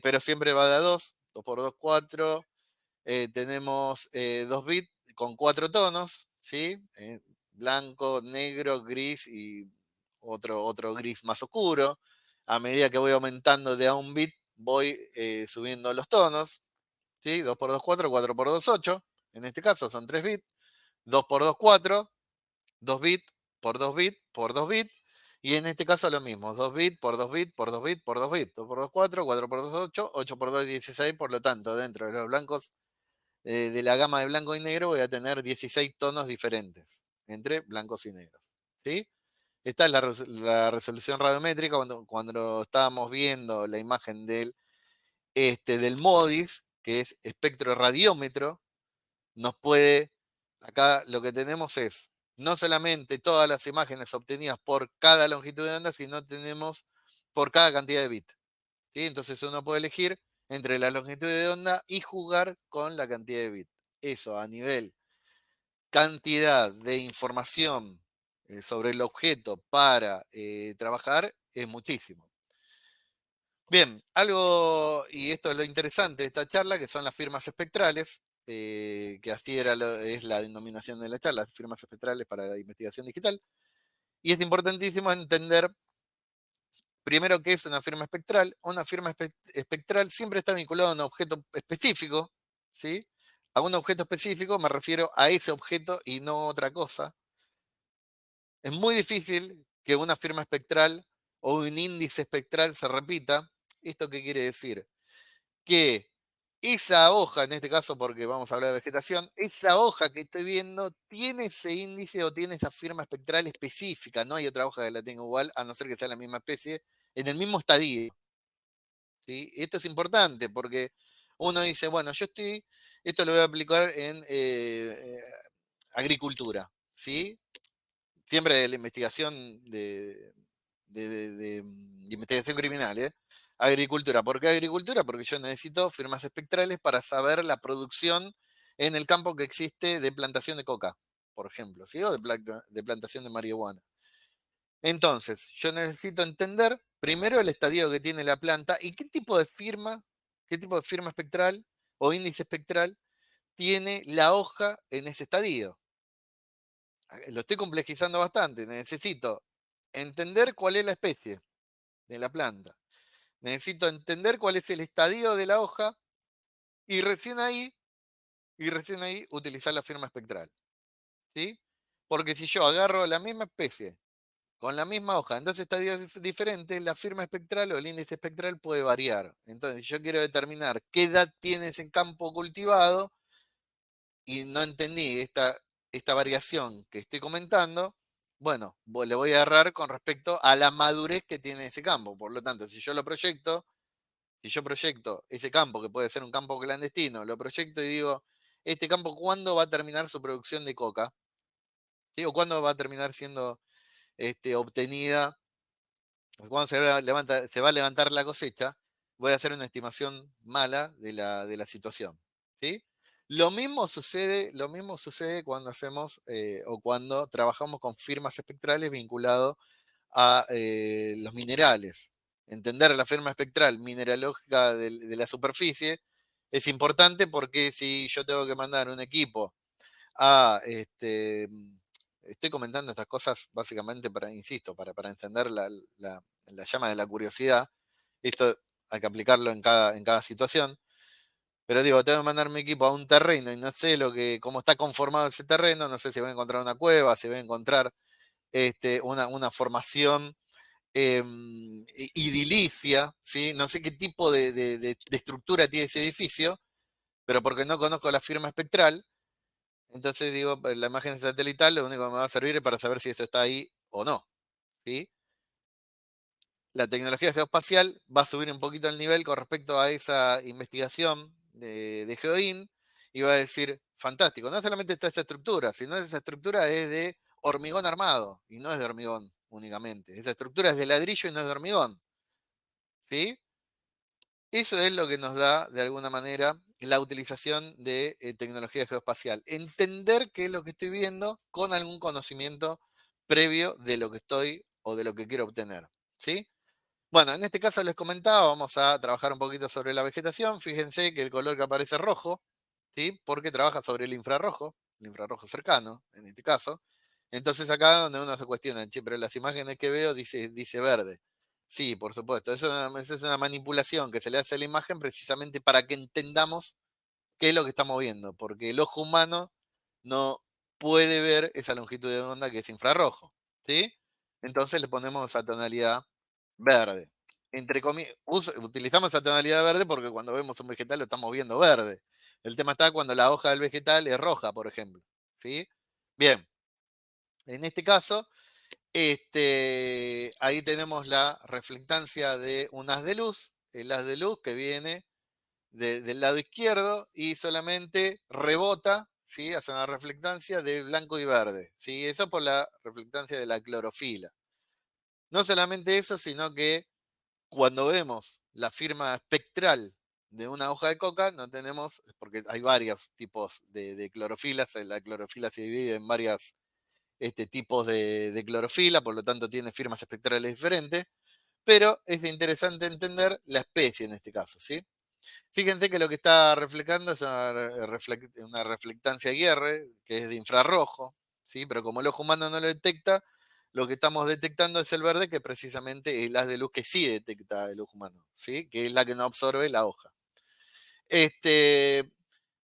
pero siempre va de a 2, 2 por 2, 4. Tenemos 2 bits con 4 tonos, ¿sí? Blanco, negro, gris y otro gris más oscuro. A medida que voy aumentando de a un bit, voy subiendo los tonos, ¿sí? 2 por 2, 4, 4 por 2, 8. En este caso son 3 bits. 2 por 2, 4. 2 bits por 2 bits por 2 bits. Y en este caso lo mismo, 2 bits por 2 bits por 2 bits por 2 bits. 2 por 2, 4, 4 por 2, 8, 8 por 2, 16. Por lo tanto, dentro de los blancos de la gama de blanco y negro voy a tener 16 tonos diferentes entre blancos y negros. ¿Sí? Esta es la resolución radiométrica cuando estábamos viendo la imagen del MODIS, que es espectro radiómetro, nos puede, acá lo que tenemos es no solamente todas las imágenes obtenidas por cada longitud de onda, sino tenemos por cada cantidad de bits. ¿Sí? Entonces uno puede elegir entre la longitud de onda y jugar con la cantidad de bits. Eso a nivel cantidad de información sobre el objeto para trabajar es muchísimo. Bien, algo, y esto es lo interesante de esta charla, que son las firmas espectrales, que así es la denominación de la charla, las firmas espectrales para la investigación digital. Y es importantísimo entender primero, ¿qué es una firma espectral? Una firma espectral siempre está vinculada a un objeto específico, ¿sí? A un objeto específico me refiero a ese objeto y no otra cosa. Es muy difícil que una firma espectral o un índice espectral se repita. ¿Esto qué quiere decir? Que esa hoja, en este caso porque vamos a hablar de vegetación, esa hoja que estoy viendo tiene ese índice o tiene esa firma espectral específica. No hay otra hoja que la tenga igual, a no ser que sea la misma especie, en el mismo estadio. ¿Sí? Esto es importante porque uno dice, bueno, esto lo voy a aplicar en agricultura, ¿sí? Siempre de la investigación de investigación criminal, ¿eh? Agricultura. ¿Por qué agricultura? Porque yo necesito firmas espectrales para saber la producción en el campo que existe de plantación de coca, por ejemplo, ¿sí? O de plantación de marihuana. Entonces, yo necesito entender primero el estadio que tiene la planta y qué tipo de firma espectral o índice espectral tiene la hoja en ese estadio. Lo estoy complejizando bastante. Necesito entender cuál es la especie de la planta. Necesito entender cuál es el estadio de la hoja y recién ahí utilizar la firma espectral. ¿Sí? Porque si yo agarro la misma especie con la misma hoja en dos estadios diferentes, la firma espectral o el índice espectral puede variar. Entonces, yo quiero determinar qué edad tiene ese campo cultivado y no entendí esta variación que estoy comentando. Bueno, le voy a agarrar con respecto a la madurez que tiene ese campo. Por lo tanto, si yo proyecto ese campo, que puede ser un campo clandestino, lo proyecto y digo, este campo, ¿cuándo va a terminar su producción de coca? ¿Sí? ¿O cuándo va a terminar siendo obtenida? Cuando se va a levantar la cosecha, voy a hacer una estimación mala de la situación. ¿Sí? Lo mismo sucede cuando hacemos o cuando trabajamos con firmas espectrales vinculados a los minerales. Entender la firma espectral mineralógica de la superficie es importante porque si yo tengo que mandar un equipo a estoy comentando estas cosas básicamente para, insisto, para encender la llama de la curiosidad. Esto hay que aplicarlo en cada situación. Pero digo, tengo que mandar mi equipo a un terreno y no sé cómo está conformado ese terreno, no sé si voy a encontrar una cueva, si voy a encontrar una formación idilicia, ¿sí? No sé qué tipo de estructura tiene ese edificio, pero porque no conozco la firma espectral, entonces digo, pues, la imagen satelital lo único que me va a servir es para saber si eso está ahí o no, ¿sí? La tecnología geoespacial va a subir un poquito el nivel con respecto a esa investigación de GeoIn y va a decir, fantástico, no solamente está esta estructura, sino esa estructura es de hormigón armado y no es de hormigón únicamente. Esta estructura es de ladrillo y no es de hormigón, ¿sí? Eso es lo que nos da, de alguna manera, la utilización de tecnología geoespacial. Entender qué es lo que estoy viendo con algún conocimiento previo de lo que estoy o de lo que quiero obtener, ¿sí? Bueno, en este caso les comentaba, vamos a trabajar un poquito sobre la vegetación. Fíjense que el color que aparece rojo, ¿sí? Porque trabaja sobre el infrarrojo cercano, en este caso. Entonces acá donde uno se cuestiona, che, pero las imágenes que veo dice verde. Sí, por supuesto. Esa es una manipulación que se le hace a la imagen precisamente para que entendamos qué es lo que estamos viendo, porque el ojo humano no puede ver esa longitud de onda que es infrarrojo, ¿sí? Entonces le ponemos esa tonalidad verde. Entre comillas, utilizamos esa tonalidad verde porque cuando vemos un vegetal lo estamos viendo verde. El tema está cuando la hoja del vegetal es roja, por ejemplo, ¿sí? Bien, en este caso, ahí tenemos la reflectancia de un haz de luz, el haz de luz que viene del lado izquierdo y solamente rebota, ¿sí? Hace una reflectancia de blanco y verde, ¿sí? Eso por la reflectancia de la clorofila. No solamente eso, sino que cuando vemos la firma espectral de una hoja de coca, no tenemos, porque hay varios tipos de clorofilas, la clorofila se divide en varios tipos de clorofila, por lo tanto tiene firmas espectrales diferentes, pero es interesante entender la especie en este caso, ¿sí? Fíjense que lo que está reflejando es una reflectancia IR, que es de infrarrojo, ¿sí? Pero como el ojo humano no lo detecta, lo que estamos detectando es el verde, que precisamente es el haz de luz que sí detecta el ojo humano, ¿sí? Que es la que no absorbe la hoja. Este,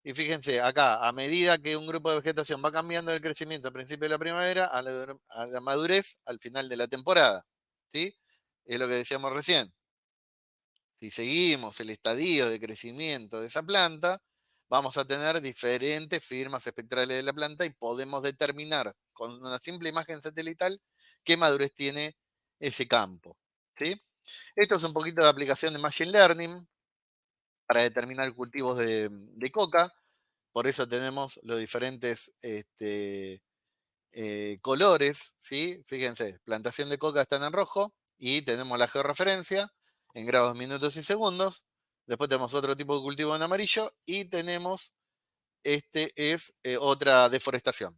y fíjense, acá, a medida que un grupo de vegetación va cambiando el crecimiento al principio de la primavera, a la madurez al final de la temporada, ¿sí? Es lo que decíamos recién. Si seguimos el estadio de crecimiento de esa planta, vamos a tener diferentes firmas espectrales de la planta y podemos determinar con una simple imagen satelital qué madurez tiene ese campo, ¿sí? Esto es un poquito de aplicación de Machine Learning para determinar cultivos de coca. Por eso tenemos los diferentes colores, ¿sí? Fíjense, plantación de coca están en rojo y tenemos la georreferencia en grados, minutos y segundos. Después tenemos otro tipo de cultivo en amarillo y tenemos, otra deforestación,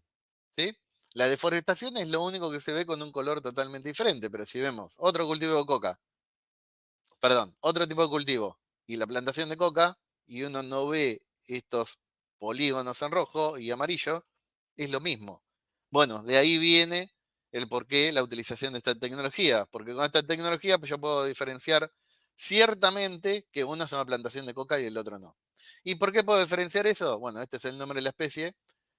¿sí? La deforestación es lo único que se ve con un color totalmente diferente, pero si vemos otro cultivo de coca, perdón, otro tipo de cultivo y la plantación de coca, y uno no ve estos polígonos en rojo y amarillo, es lo mismo. Bueno, de ahí viene el por qué la utilización de esta tecnología, porque con esta tecnología pues yo puedo diferenciar ciertamente que uno es una plantación de coca y el otro no. ¿Y por qué puedo diferenciar eso? Bueno, este es el nombre de la especie,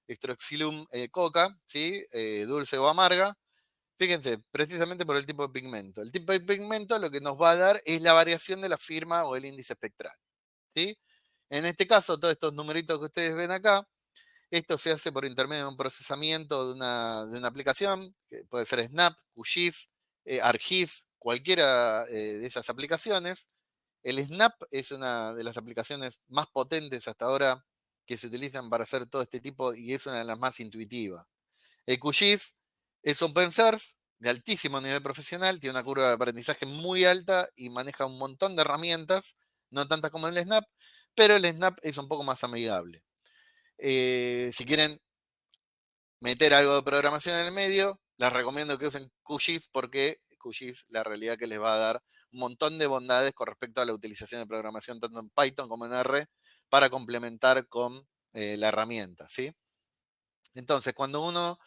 Stroxylum coca, ¿sí? Dulce o amarga. Fíjense, precisamente por el tipo de pigmento. El tipo de pigmento lo que nos va a dar es la variación de la firma o el índice espectral, ¿sí? En este caso, todos estos numeritos que ustedes ven acá, esto se hace por intermedio de un procesamiento de una aplicación, que puede ser Snap, QGIS, ArcGIS, cualquiera de esas aplicaciones. El Snap es una de las aplicaciones más potentes hasta ahora que se utilizan para hacer todo este tipo y es una de las más intuitivas. El QGIS es open source, de altísimo nivel profesional, tiene una curva de aprendizaje muy alta y maneja un montón de herramientas, no tantas como el Snap, pero el Snap es un poco más amigable. Si quieren meter algo de programación en el medio, les recomiendo que usen QGIS porque QGIS la realidad que les va a dar un montón de bondades con respecto a la utilización de programación tanto en Python como en R para complementar con la herramienta, ¿sí? Entonces, cuando uno,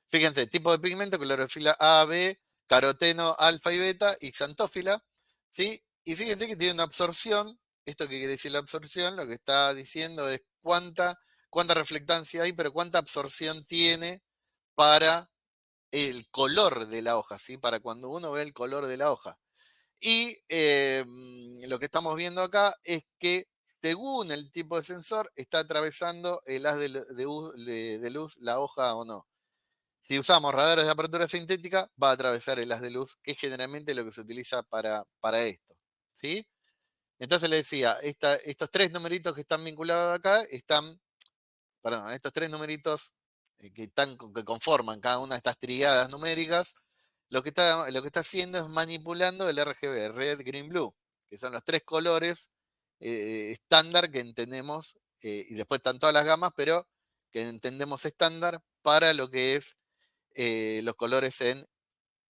fíjense, tipo de pigmento, clorofila A, B, caroteno, alfa y beta y xantófila, ¿sí? Y fíjense que tiene una absorción. ¿Esto qué quiere decir la absorción? Lo que está diciendo es cuánta reflectancia hay, pero cuánta absorción tiene para el color de la hoja, ¿sí? Para cuando uno ve el color de la hoja. Y lo que estamos viendo acá es que según el tipo de sensor está atravesando el haz de luz la hoja o no. Si usamos radares de apertura sintética, va a atravesar el haz de luz, que es generalmente lo que se utiliza para esto, ¿sí? Entonces le decía, estos tres numeritos que están vinculados acá están, perdón, estos tres numeritos que conforman cada una de estas triadas numéricas, lo que está haciendo es manipulando el RGB, Red, Green, Blue, que son los tres colores estándar que entendemos, y después están todas las gamas, pero que entendemos estándar para lo que es los colores en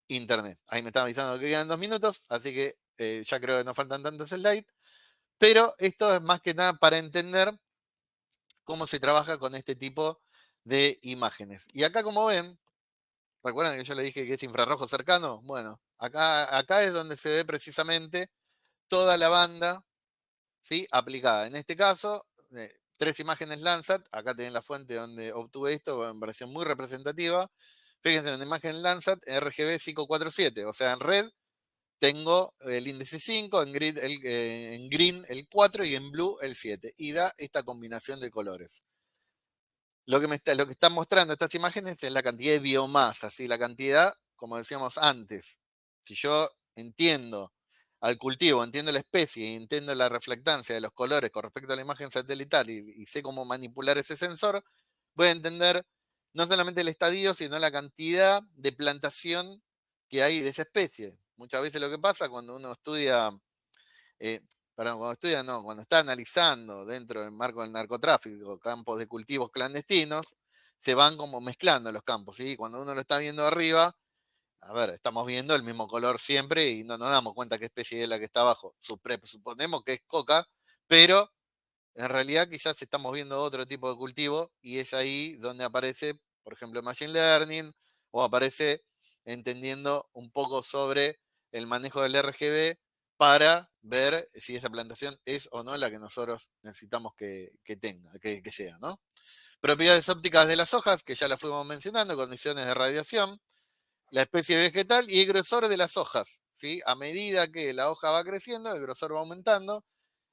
Internet. Ahí me están avisando que quedan 2 minutos, así que ya creo que no faltan tantos slides, pero esto es más que nada para entender cómo se trabaja con este tipo de imágenes. Y acá, como ven, ¿recuerdan que yo le dije que es infrarrojo cercano? Bueno, acá es donde se ve precisamente toda la banda, ¿sí? Aplicada. En este caso, 3 imágenes Landsat. Acá tienen la fuente donde obtuve esto en versión muy representativa. Fíjense, en una imagen Landsat RGB 547, o sea, en red tengo el índice 5, en green el 4 y en blue el 7. Y da esta combinación de colores. Lo que están mostrando estas imágenes es la cantidad de biomasa, ¿sí? La cantidad, como decíamos antes. Si yo entiendo al cultivo, entiendo la especie y entiendo la reflectancia de los colores con respecto a la imagen satelital y sé cómo manipular ese sensor, voy a entender no solamente el estadio, sino la cantidad de plantación que hay de esa especie. Muchas veces lo que pasa cuando uno estudia eh, perdón, cuando estudia, no, cuando está analizando dentro del marco del narcotráfico campos de cultivos clandestinos, se van como mezclando los campos, ¿sí? Cuando uno lo está viendo arriba, a ver, estamos viendo el mismo color siempre y no nos damos cuenta qué especie es la que está abajo. Suponemos que es coca, pero en realidad quizás estamos viendo otro tipo de cultivo y es ahí donde aparece, por ejemplo, Machine Learning o aparece entendiendo un poco sobre el manejo del RGB para ver si esa plantación es o no la que nosotros necesitamos que tenga, que sea, ¿no? Propiedades ópticas de las hojas, que ya las fuimos mencionando, condiciones de radiación, la especie vegetal y el grosor de las hojas, ¿sí? A medida que la hoja va creciendo, el grosor va aumentando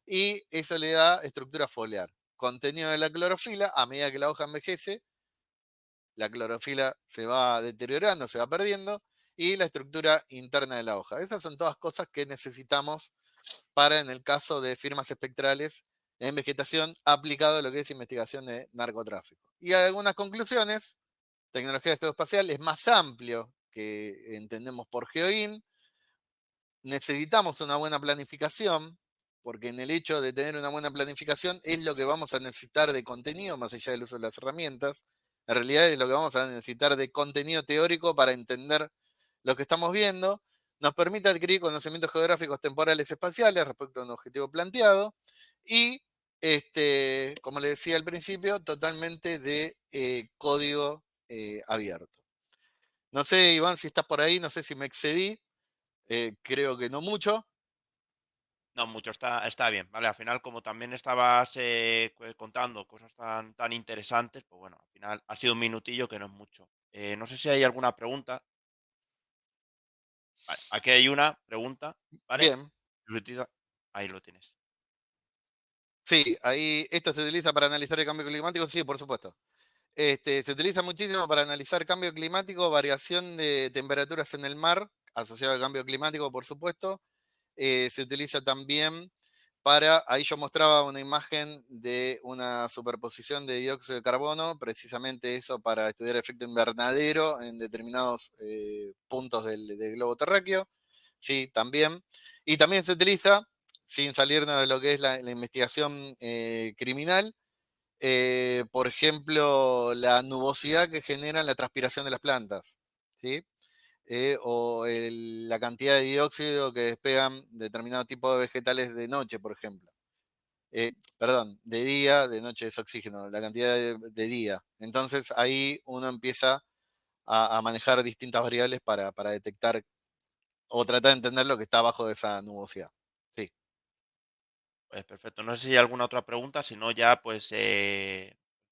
y eso le da estructura foliar. Contenido de la clorofila, a medida que la hoja envejece, la clorofila se va deteriorando, se va perdiendo, y la estructura interna de la hoja. Estas son todas cosas que necesitamos para, en el caso de firmas espectrales en vegetación, aplicado a lo que es investigación de narcotráfico. Y algunas conclusiones: tecnología geoespacial es más amplio que entendemos por GeoIN. Necesitamos una buena planificación, porque en el hecho de tener una buena planificación es lo que vamos a necesitar de contenido, más allá del uso de las herramientas. En realidad es lo que vamos a necesitar de contenido teórico para entender lo que estamos viendo. Nos permite adquirir conocimientos geográficos temporales espaciales respecto a un objetivo planteado y, como le decía al principio, totalmente de código abierto. No sé, Iván, si estás por ahí, no sé si me excedí, creo que no mucho. No mucho, está bien, ¿vale? Al final, como también estabas contando cosas tan interesantes, pues bueno, al final ha sido un minutillo que no es mucho. No sé si hay alguna pregunta. Vale, aquí hay una pregunta, ¿vale? Bien, Ahí lo tienes. sí, ahí esto se utiliza para analizar el cambio climático, sí, por supuesto. Se utiliza muchísimo para analizar cambio climático, variación de temperaturas en el mar, asociado al cambio climático, por supuesto. Se utiliza también para, ahí yo mostraba una imagen de una superposición de dióxido de carbono, precisamente eso para estudiar efecto invernadero en determinados puntos del globo terráqueo. Sí, también. Y también se utiliza, sin salirnos de lo que es la investigación criminal, por ejemplo, la nubosidad que genera la transpiración de las plantas, ¿sí? O la cantidad de dióxido que despegan determinado tipo de vegetales de noche, por ejemplo. Perdón, de día, de noche es oxígeno, la cantidad de día. Entonces ahí uno empieza a manejar distintas variables para detectar o tratar de entender lo que está abajo de esa nubosidad. Sí, Pues perfecto. No sé si hay alguna otra pregunta, si no ya pues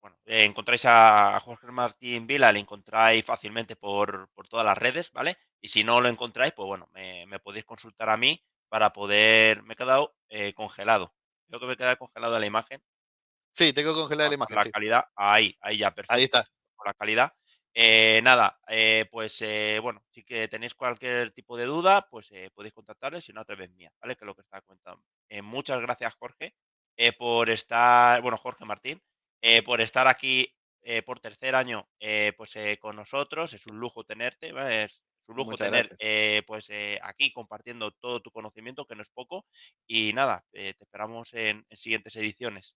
bueno, encontráis a Jorge Martín Vila, le encontráis fácilmente por todas las redes, ¿vale? Y si no lo encontráis, pues bueno, me podéis consultar a mí para poder. Me he quedado congelado. Creo que me he quedado congelado en la imagen. sí, tengo congelada la Por imagen, la sí. calidad, ahí ya, Ahí está. perfecto, por la calidad. Nada, pues, bueno, si que tenéis cualquier tipo de duda, pues, podéis contactarles, si no a través mía, ¿vale? Que es lo que estaba comentando. Muchas gracias, Jorge, por estar bueno, Jorge Martín, por estar aquí, por tercer año, pues, con nosotros. Es un lujo tenerte, ¿vale? Es un lujo Muchas tener, gracias. pues, aquí compartiendo todo tu conocimiento, que no es poco. Y nada, te esperamos en siguientes ediciones.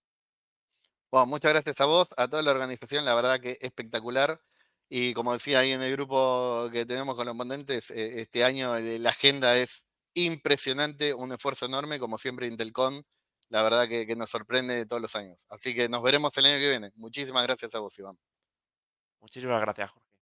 Bueno, muchas gracias a vos, a toda la organización, la verdad que espectacular. Y como decía ahí en el grupo que tenemos con los ponentes, este año la agenda es impresionante, un esfuerzo enorme, como siempre Intelcom, la verdad que nos sorprende todos los años. Así que nos veremos el año que viene. Muchísimas gracias a vos, Iván. Muchísimas gracias, Jorge.